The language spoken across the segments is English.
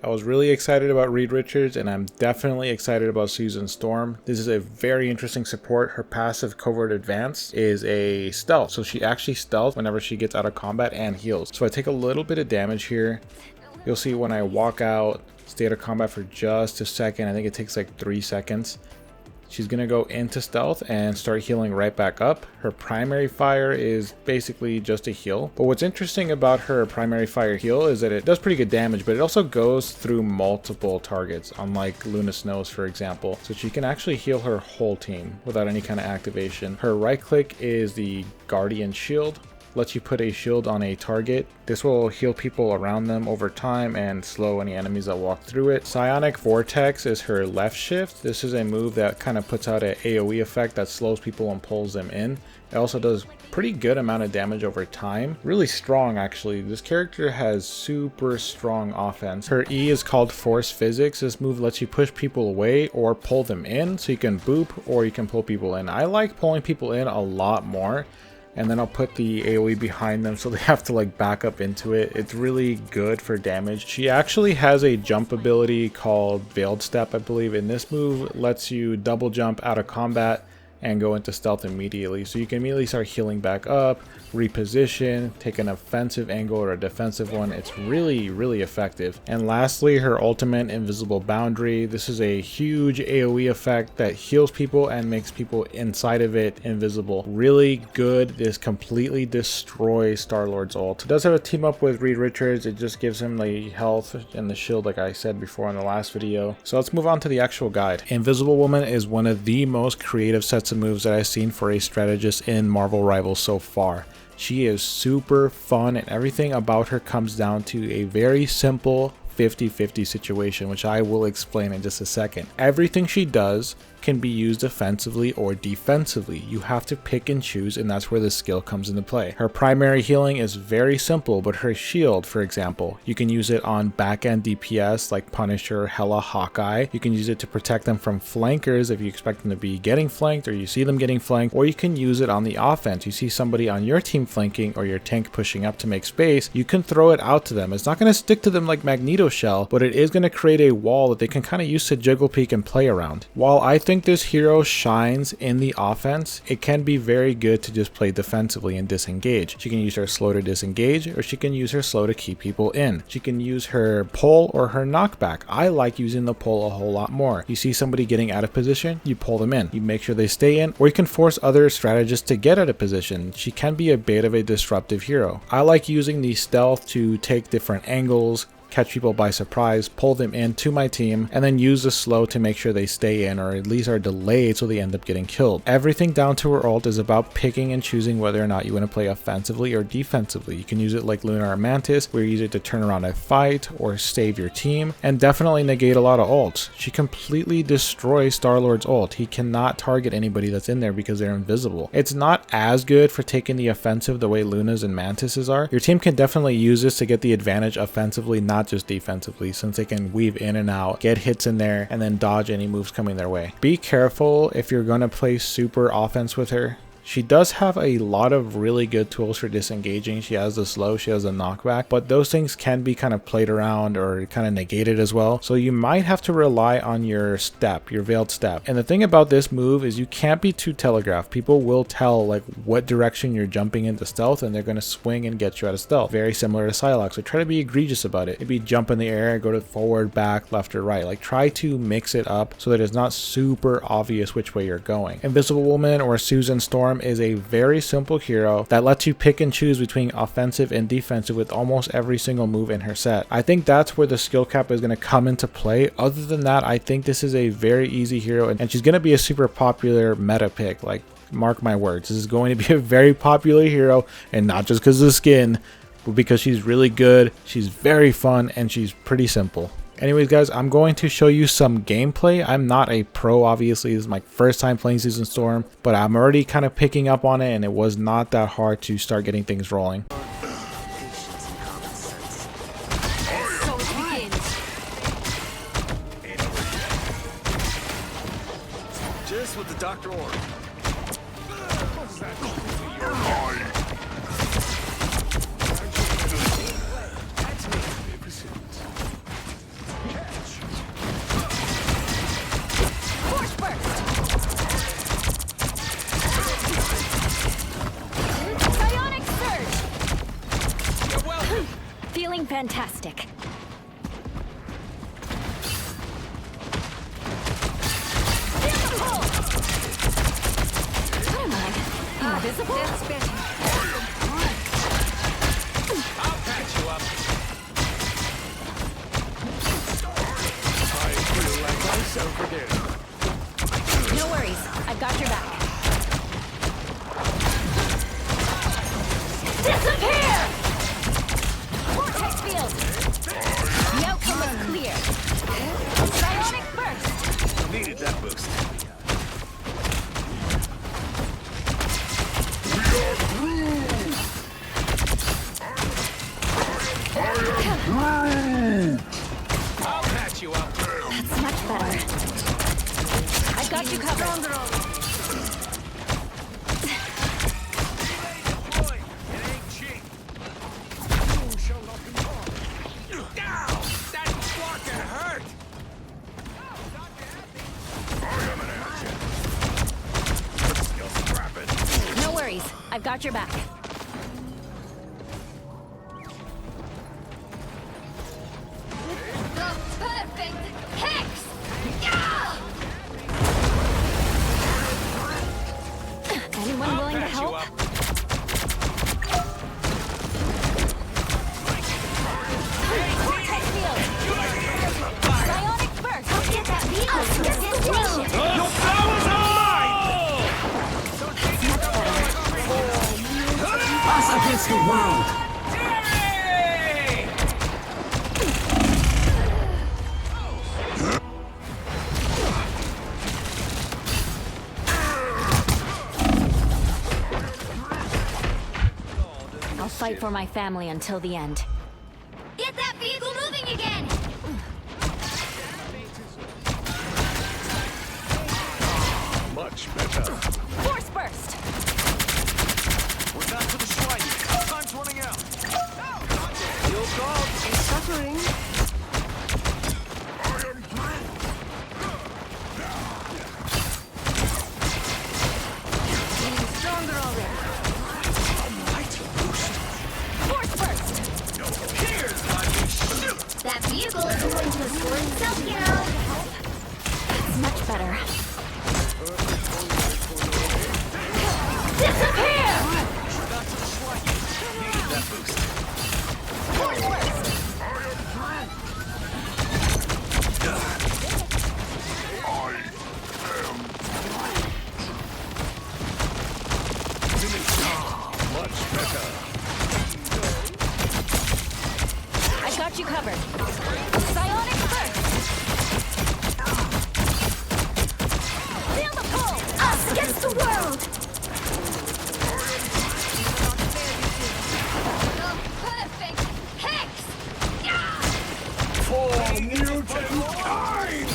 I was really excited about Reed Richards, and I'm definitely excited about Susan Storm. This is a very interesting support. Her passive Covert Advance is a stealth, so she actually stealths whenever she gets out of combat and heals. So I take a little bit of damage here. You'll see when I walk out, stay out of combat for just a second. I think it takes like 3 seconds. She's going to go into stealth and start healing right back up. Her primary fire is basically just a heal. But what's interesting about her primary fire heal is that it does pretty good damage, but it also goes through multiple targets, unlike Luna Snow's, for example. So she can actually heal her whole team without any kind of activation. Her right click is the Guardian Shield. Lets you put a shield on a target. This will heal people around them over time and slow any enemies that walk through it. Psionic Vortex is her left shift. This is a move that kind of puts out an AoE effect that slows people and pulls them in. It also does pretty good amount of damage over time. Really strong, actually. This character has super strong offense. Her E is called Force Physics. This move lets you push people away or pull them in, so you can boop or you can pull people in. I like pulling people in a lot more. And then I'll put the AoE behind them so they have to like back up into it. It's really good for damage. She actually has a jump ability called Veiled Step, I believe, and this move lets you double jump out of combat and go into stealth immediately. So you can immediately start healing back up, reposition, take an offensive angle or a defensive one. It's really, really effective. And lastly, her ultimate Invisible Boundary. This is a huge AoE effect that heals people and makes people inside of it invisible. Really good. This completely destroys Star-Lord's ult. It does have a team up with Reed Richards. It just gives him the health and the shield like I said before in the last video. So let's move on to the actual guide. Invisible Woman is one of the most creative sets of moves that I've seen for a strategist in Marvel Rivals so far. She is super fun, and everything about her comes down to a very simple 50-50 situation, which I will explain in just a second. Everything she does can be used offensively or defensively. You have to pick and choose, and that's where the skill comes into play. Her primary healing is very simple, but her shield, for example, you can use it on back-end DPS like Punisher, Hela, Hawkeye. You can use it to protect them from flankers if you expect them to be getting flanked or you see them getting flanked, or you can use it on the offense. You see somebody on your team flanking or your tank pushing up to make space, you can throw it out to them. It's not going to stick to them like Magneto Shell, but it is going to create a wall that they can kind of use to jiggle peek and play around. While I think this hero shines in the offense, it can be very good to just play defensively and disengage. She can use her slow to disengage, or she can use her slow to keep people in. She can use her pull or her knockback. I like using the pull a whole lot more. You see somebody getting out of position, you pull them in. You make sure they stay in, or you can force other strategists to get out of position. She can be a bit of a disruptive hero. I like using the stealth to take different angles, catch people by surprise, pull them into my team, and then use the slow to make sure they stay in or at least are delayed so they end up getting killed. Everything down to her ult is about picking and choosing whether or not you want to play offensively or defensively. You can use it like Lunar Mantis, where you use it to turn around a fight or save your team, and definitely negate a lot of ults. She completely destroys Star-Lord's ult. He cannot target anybody that's in there because they're invisible. It's not as good for taking the offensive the way Luna's and Mantis's are. Your team can definitely use this to get the advantage offensively, not just defensively, since they can weave in and out, get hits in there, and then dodge any moves coming their way. Be careful if you're going to play super offense with her. She does have a lot of really good tools for disengaging. She has the slow, she has the knockback, but those things can be kind of played around or kind of negated as well. So you might have to rely on your step, your veiled step. And the thing about this move is you can't be too telegraphed. People will tell like what direction you're jumping into stealth, and they're going to swing and get you out of stealth. Very similar to Psylocke. So try to be egregious about it. Maybe jump in the air, go to forward, back, left, or right. Like try to mix it up so that it's not super obvious which way you're going. Invisible Woman or Susan Storm is a very simple hero that lets you pick and choose between offensive and defensive with almost every single move in her set. I think that's where the skill cap is going to come into play. Other than that, I think this is a very easy hero, and she's going to be a super popular meta pick. Like, mark my words, this is going to be a very popular hero, and not just because of the skin, but because she's really good, she's very fun, and she's pretty simple. Anyways guys, I'm going to show you some gameplay. I'm not a pro, obviously. This is my first time playing Susan Storm, but I'm already kind of picking up on it, and it was not that hard to start getting things rolling. Just what the doctor ordered. fantastic. What am I? Invisible? That's better. I'll patch you up. I feel like myself again. No worries. I've got your back. Disappear! Vortex field! The outcome is clear. Psionic burst! Needed that boost. I'll patch you up. That's much better. I've got you covered. Boy, it ain't cheap. You shall not be harmed. Ow! That fucking hurt! Still scrapping. No worries. I've got your back. The perfect hex! Anyone willing to Patch you help? up. Vortex field! Psionic burst! I'll get that vehicle to a destination! Your powers are mine! Us against the world! I'll fight for my family until the end. Get that vehicle moving again! Much better. Force burst! We're back to the shrine. Time's running out. Your dog is suffering. Getting stronger already. Force burst! Here's my new shoot. That vehicle is going to sort itself out. That's much better. Disappear! Back to the shrine. Needed that boost. Force burst! Much better. I got you covered. Psionic burst! Feel the pull! Us against the world! The perfect hex! For mutant kind!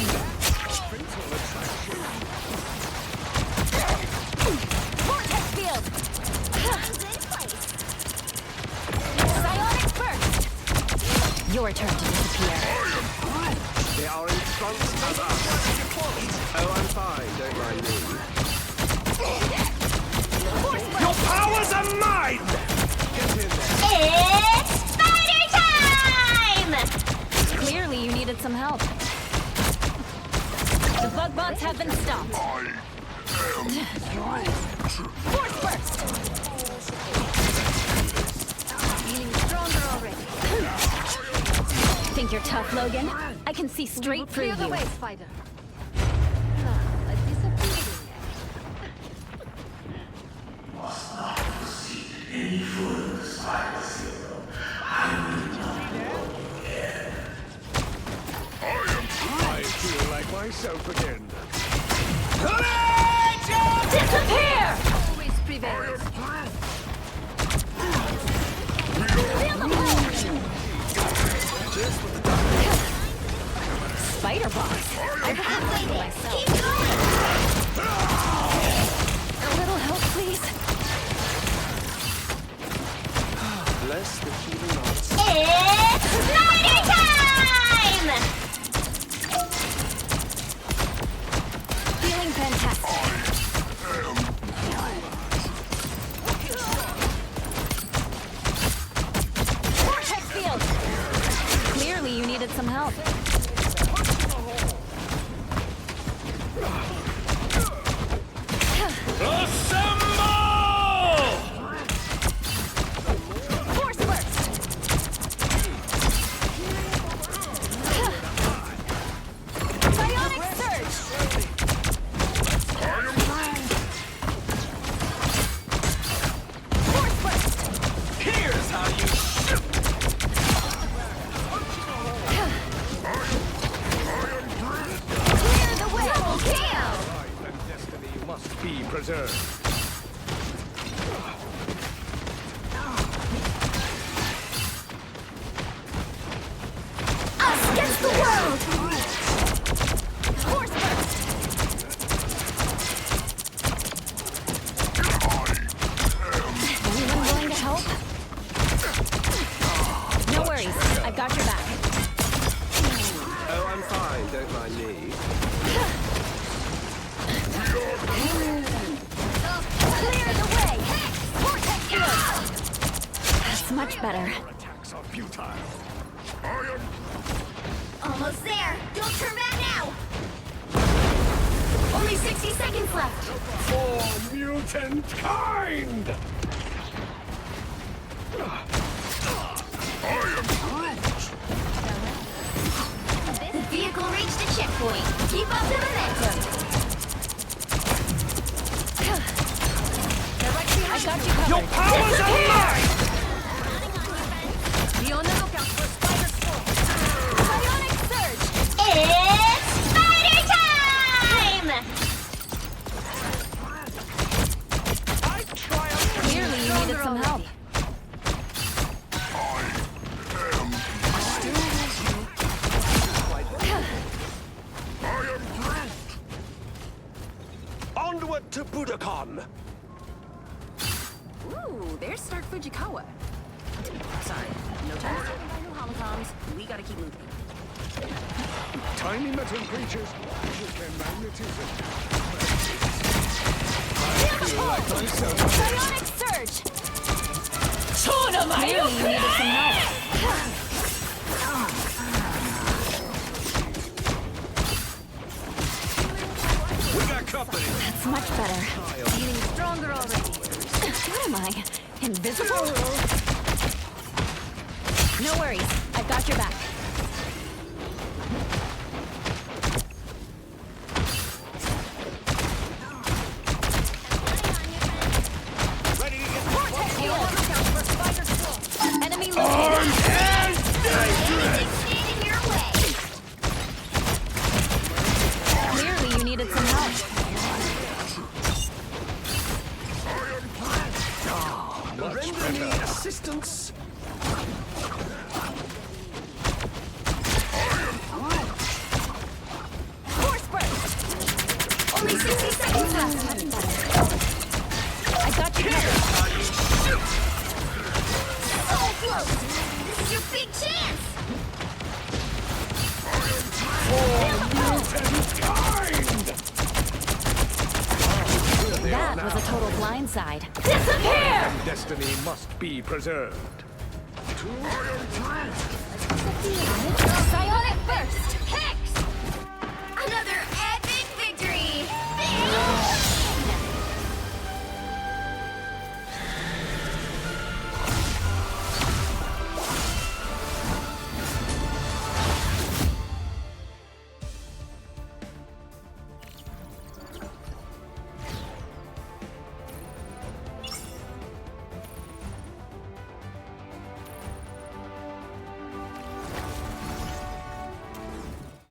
Vortex field! Psionic burst! Your turn to disappear. They are in front of us. Oh, I'm fine. Don't mind me. Force burst! Your powers are mine! Get in there. It's spider time! Clearly you needed some help. The bug bots have been stopped. Force burst! Feeling stronger already. Think you're tough, Logan? I can see straight through you. Spider. A disappearing I feel like myself again. Disappear! always prevails. Feel the pull! Spider boss. I have to myself. Keep going! A little help, please. Bless the healing arts. It's spider time! Feeling fantastic. Vortex field! help. Force burst. Bionic surge. Force burst. Here's how you shoot. Clear the way. Double kill. Life and destiny must be preserved. Us against the world. Force burst. Anyone willing to help? No worries. I've got your back. Oh, I'm fine. Don't mind me. Clear the way. Vortex field. That's much better. Your attacks are futile. Almost there. Don't turn back now. Only 60 seconds left. For mutant kind! The vehicle reached a checkpoint. Keep up the momentum. I got you covered. Your powers are mine! Be on the lookout for spider swarm. Bionic surge. It's spider time! I triumph. Clearly you needed some help. Onward to Budokan! Ooh, there's Stark Fujikawa. Sorry, no time to talk about new holocoms. We gotta keep moving. Tiny metal creatures with their magnetism. Bionic surge. Clearly you needed some help. We got company. That's much better. Feeling stronger already. What am I? Invisible? No worries. I've got your back. Ready to get Vortex Be on the field. lookout for spider swarm. Enemy located. dangerous! Stand in your way. Clearly you needed some help. Render me assistance. Force burst. Only 60 seconds left. I got you covered. So close. This is your big chance. That was a total blindside. Disappear! Destiny must be preserved. Psionic burst.